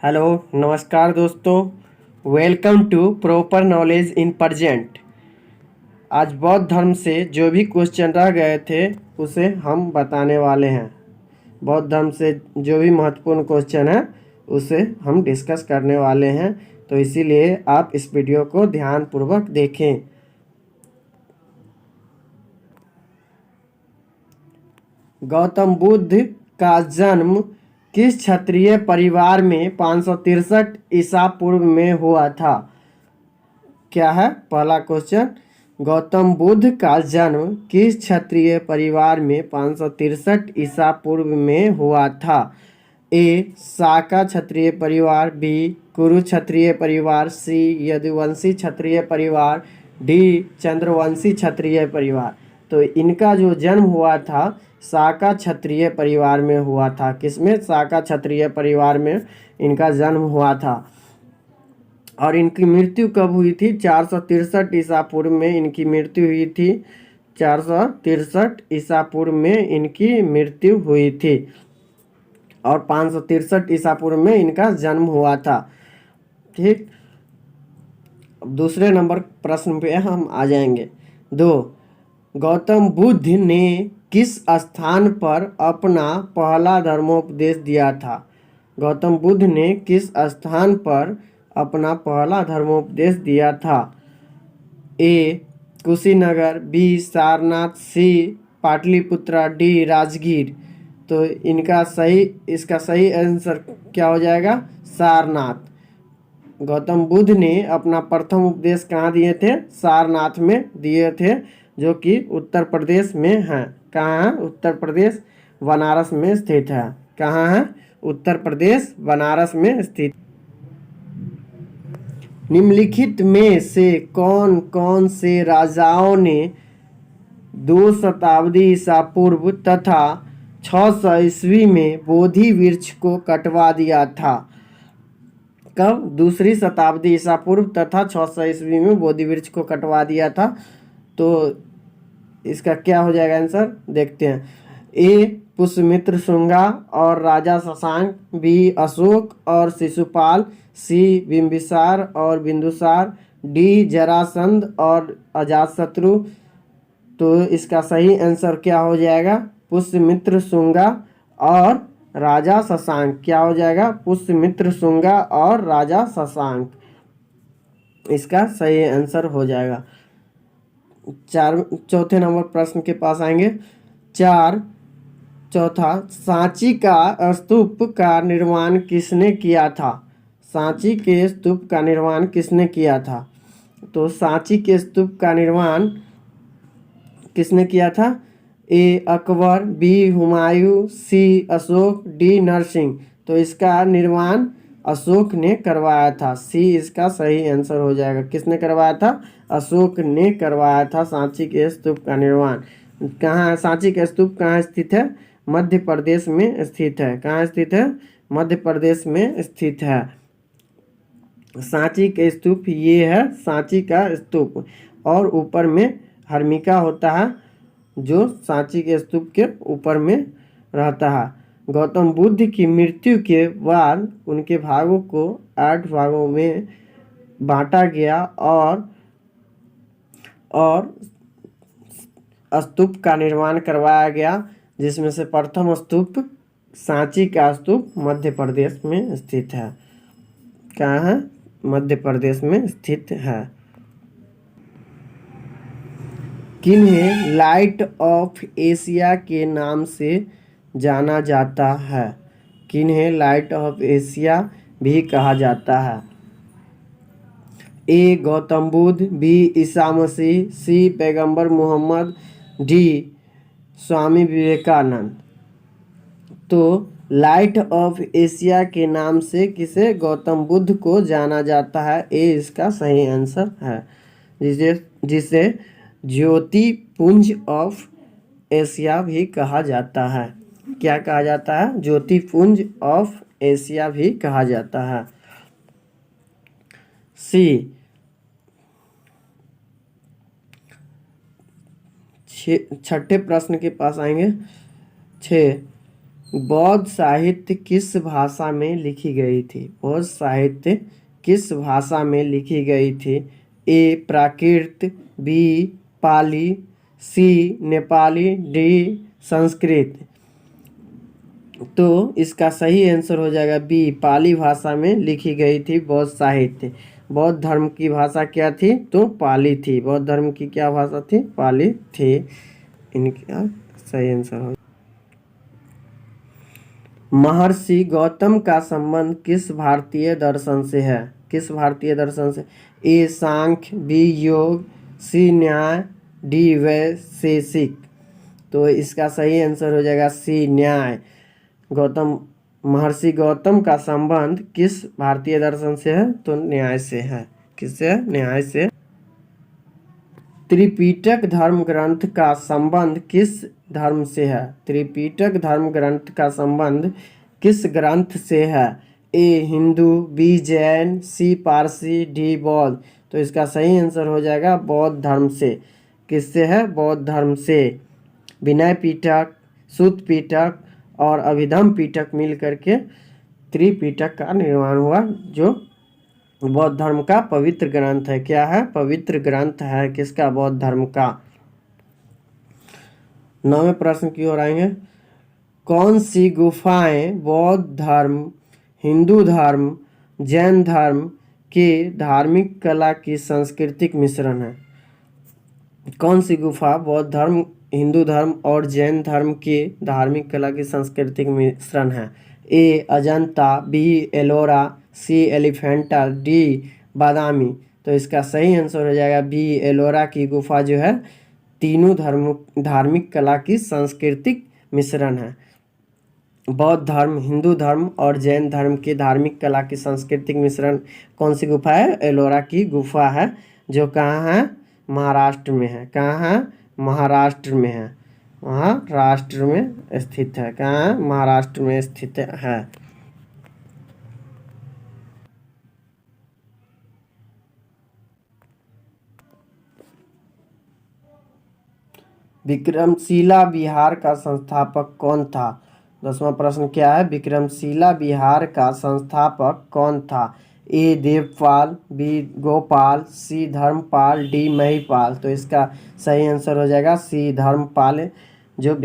Hello नमस्कार दोस्तों। Welcome to proper knowledge in present. आज बौद्ध धर्म से जो भी क्वेश्चन रह गए थे उसे हम बताने वाले हैं। बौद्ध धर्म से जो भी महत्वपूर्ण क्वेश्चन है उसे हम डिस्कस करने वाले हैं, तो इसीलिए आप इस वीडियो को ध्यानपूर्वक देखें। गौतम बुद्ध का जन्म किस क्षत्रिय परिवार में 563 ईसा पूर्व में हुआ था? क्या है पहला क्वेश्चन? गौतम बुद्ध का जन्म किस क्षत्रिय परिवार में 563 ईसा पूर्व में हुआ था? ए शाका क्षत्रिय परिवार, बी कुरु क्षत्रिय परिवार, सी यदुवंशी क्षत्रिय परिवार, डी चंद्रवंशी क्षत्रिय परिवार। तो इनका जो जन्म हुआ था शाका क्षत्रिय परिवार में हुआ था। किसमें? शाका क्षत्रिय परिवार में इनका जन्म हुआ था। और इनकी मृत्यु कब हुई थी? 463 ईसा पूर्व में इनकी मृत्यु हुई थी। 463 ईसा पूर्व में इनकी मृत्यु हुई थी और 563 ईसा पूर्व में इनका जन्म हुआ था। ठीक, अब दूसरे नंबर प्रश्न पे हम आ जाएंगे। 2, गौतम बुद्ध ने किस स्थान पर अपना पहला धर्मोपदेश दिया था? गौतम बुद्ध ने किस स्थान पर अपना पहला धर्मोपदेश दिया था? ए कुशीनगर, बी सारनाथ, सी पाटलिपुत्रा, डी राजगीर। तो इसका सही आंसर क्या हो जाएगा? सारनाथ। गौतम बुद्ध ने अपना प्रथम उपदेश कहाँ दिए थे? सारनाथ में दिए थे, जो कि उत्तर प्रदेश में है। कहाँ है? उत्तर प्रदेश बनारस में स्थित है। कहाँ है? उत्तर प्रदेश बनारस में स्थित। निम्नलिखित में से कौन कौन से राजाओं ने 2 शताब्दी ईसा पूर्व तथा 600 ईस्वी में बोधि वृक्ष को कटवा दिया था? कब? दूसरी शताब्दी ईसा पूर्व तथा 600 ईस्वी में बोधि वृक्ष को कटवा दिया था। तो इसका क्या हो जाएगा आंसर? देखते हैं। ए पुष्यमित्र शुंगा और राजा शशांक, बी अशोक और शिशुपाल, सी बिंबिसार और बिंदुसार, डी जरासंध और अजातशत्रु। तो इसका सही आंसर क्या हो जाएगा? पुष्यमित्र शुंगा और राजा शशांक। क्या हो जाएगा? पुष्यमित्र शुंगा और राजा शशांक इसका सही आंसर हो जाएगा। चौथे नंबर प्रश्न के पास आएंगे। चौथा, सांची का स्तूप का निर्माण किसने किया था? सांची के स्तूप का निर्माण किसने किया था? तो सांची के स्तूप का निर्माण किसने किया था? ए अकबर, बी हुमायूं, सी अशोक, डी नरसिंह। तो इसका निर्माण अशोक ने करवाया था। सी इसका सही आंसर हो जाएगा। किसने करवाया था? अशोक ने करवाया था सांची के स्तूप का निर्माण। कहाँ? सांची का स्तूप कहाँ स्थित है? मध्य प्रदेश में स्थित है। कहाँ स्थित है? मध्य प्रदेश में स्थित है। सांची के स्तूप ये है, सांची का स्तूप। और ऊपर में हर्मिका होता है जो सांची के स्तूप के ऊपर में रहता है। गौतम बुद्ध की मृत्यु के बाद उनके भागों को 8 भागों में बांटा गया और स्तूप का निर्माण करवाया गया, जिसमें से प्रथम स्तूप सांची का स्तूप मध्य प्रदेश में स्थित है। कहाँ है? मध्य प्रदेश में स्थित है। किन्हें लाइट ऑफ एशिया के नाम से जाना जाता है? किन्हें लाइट ऑफ एशिया भी कहा जाता है? ए गौतम बुद्ध, बी ईसा मसीह, सी पैगंबर मोहम्मद, डी स्वामी विवेकानंद। तो लाइट ऑफ एशिया के नाम से किसे? गौतम बुद्ध को जाना जाता है। ए इसका सही आंसर है, जिसे ज्योति पुंज ऑफ एशिया भी कहा जाता है। क्या कहा जाता है? ज्योति पुंज ऑफ एशिया भी कहा जाता है। सी छठे प्रश्न के पास आएंगे। 6, बौद्ध साहित्य किस भाषा में लिखी गई थी? बौद्ध साहित्य किस भाषा में लिखी गई थी? ए प्राकृत, बी पाली, सी नेपाली, डी संस्कृत। तो इसका सही आंसर हो जाएगा बी, पाली भाषा में लिखी गई थी बौद्ध साहित्य। बौद्ध धर्म की भाषा क्या थी? तो पाली थी। बौद्ध धर्म की क्या भाषा थी? पाली थी। इनका सही आंसर हो। महर्षि गौतम का संबंध किस भारतीय दर्शन से है? किस भारतीय दर्शन से? ए सांख्य, बी योग, सी न्याय, डी वैशेषिक। तो इसका सही आंसर हो जाएगा सी न्याय। महर्षि गौतम का संबंध किस भारतीय दर्शन से है? तो न्याय से है। किससे? न्याय से। त्रिपिटक धर्म ग्रंथ का संबंध किस धर्म से है? त्रिपिटक धर्म ग्रंथ का संबंध किस ग्रंथ से है? ए हिंदू, बी जैन, सी पारसी, डी बौद्ध। तो इसका सही आंसर हो जाएगा बौद्ध धर्म से। किससे है? बौद्ध धर्म से। विनय पिटक, सूत पिटक और अभिधम पिटक मिल करके त्रिपिटक का निर्माण हुआ, जो बौद्ध धर्म का पवित्र ग्रंथ है। क्या है? पवित्र ग्रंथ है। किसका? बौद्ध धर्म का। 9वें प्रश्न की ओर आएंगे। कौन सी गुफाएं बौद्ध धर्म, हिंदू धर्म, जैन धर्म के धार्मिक कला की सांस्कृतिक मिश्रण है? कौन सी गुफा बौद्ध धर्म, हिंदू धर्म और जैन धर्म के धार्मिक कला की सांस्कृतिक मिश्रण है? ए अजंता, बी एलोरा, सी एलिफेंटा, डी बादामी। तो इसका सही आंसर हो जाएगा बी एलोरा की गुफा जो है तीनों धार्मिक कला की सांस्कृतिक मिश्रण है। बौद्ध धर्म, हिंदू धर्म और जैन धर्म के धार्मिक कला की सांस्कृतिक मिश्रण कौन सी गुफा है? एलोरा की गुफा है, जो कहाँ है? महाराष्ट्र में है। कहाँ है? महाराष्ट्र में है। महाराष्ट्र में स्थित है। कहाँ है? महाराष्ट्र में स्थित है। विक्रमशिला विहार का संस्थापक कौन था? 10वां प्रश्न क्या है? विक्रमशिला विहार का संस्थापक कौन था? ए देवपाल, बी गोपाल, सी धर्मपाल, डी महिपाल। तो इसका सही आंसर हो जाएगा सी धर्मपाल, जो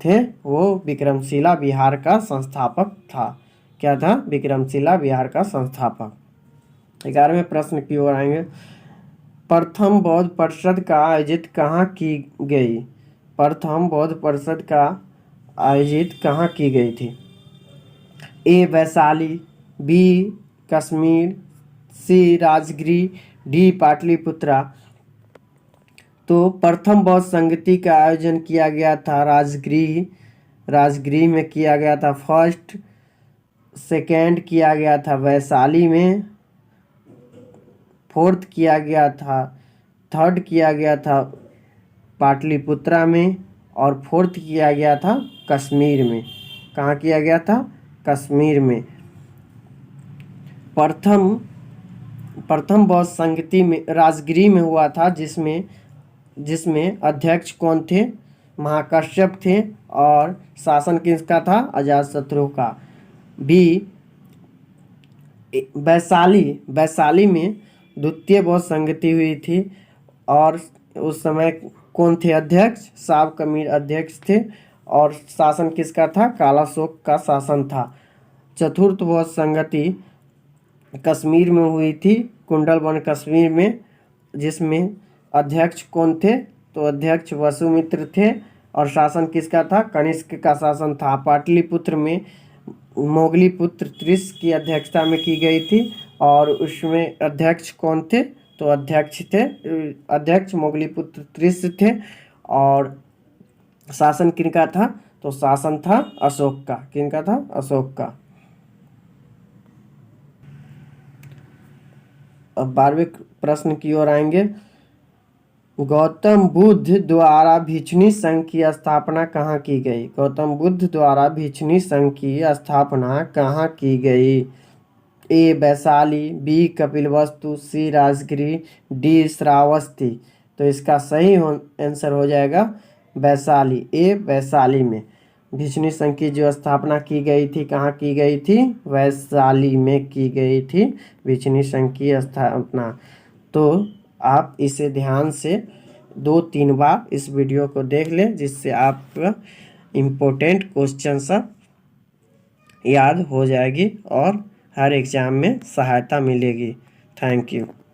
थे वो विक्रमशिला विहार का संस्थापक था। क्या था? विक्रमशिला विहार का संस्थापक। 11वें प्रश्न की ओर आएंगे। प्रथम बौद्ध परिषद का आयोजित कहाँ की गई? प्रथम बौद्ध परिषद का आयोजित कहाँ की गई थी? ए वैशाली, बी कश्मीर, सी राजगीर, डी पाटलिपुत्रा। तो प्रथम बौद्ध संगति का आयोजन किया गया था राजगीर में किया गया था फर्स्ट। सेकेंड किया गया था वैशाली में। फोर्थ किया गया था, थर्ड किया गया था पाटलिपुत्रा में। और फोर्थ किया गया था कश्मीर में। कहाँ किया गया था? कश्मीर में। प्रथम बौद्ध संगति में राजगीर में हुआ था, जिसमें अध्यक्ष कौन थे? महाकश्यप थे। और शासन किसका था? अजातशत्रु का। बी वैशाली में द्वितीय बौद्ध संगति हुई थी। और उस समय कौन थे अध्यक्ष? साब कमीर अध्यक्ष थे। और शासन किसका था? कालाशोक का शासन था। चतुर्थ बौद्ध संगति कश्मीर में हुई थी, कुंडलवन कश्मीर में, जिसमें अध्यक्ष कौन थे? तो अध्यक्ष वसुमित्र थे। और शासन किसका था? कनिष्क का शासन था। पाटलिपुत्र में मोगली पुत्र त्रिश की अध्यक्षता में की गई थी। और उसमें अध्यक्ष कौन थे? तो अध्यक्ष मोगली पुत्र त्रिश थे। और शासन किनका था? तो शासन था अशोक का। किनका था? अशोक का। अब 12वें प्रश्न की ओर आएंगे। गौतम बुद्ध द्वारा भिक्षुणी संघ की स्थापना कहाँ की गई? गौतम बुद्ध द्वारा भिक्षुणी संघ की स्थापना कहाँ की गई? ए वैशाली, बी कपिलवस्तु, सी राजगिरी, डी श्रावस्ती। तो इसका सही आंसर हो जाएगा वैशाली। ए वैशाली में। भिक्षुणी संघ की जो स्थापना की गई थी, कहाँ की गई थी? वैशाली में की गई थी भिक्षुणी संघ की स्थापना। तो आप इसे ध्यान से 2-3 बार इस वीडियो को देख लें, जिससे आपका इम्पोर्टेंट क्वेश्चन सब याद हो जाएगी और हर एग्ज़ाम में सहायता मिलेगी। Thank you.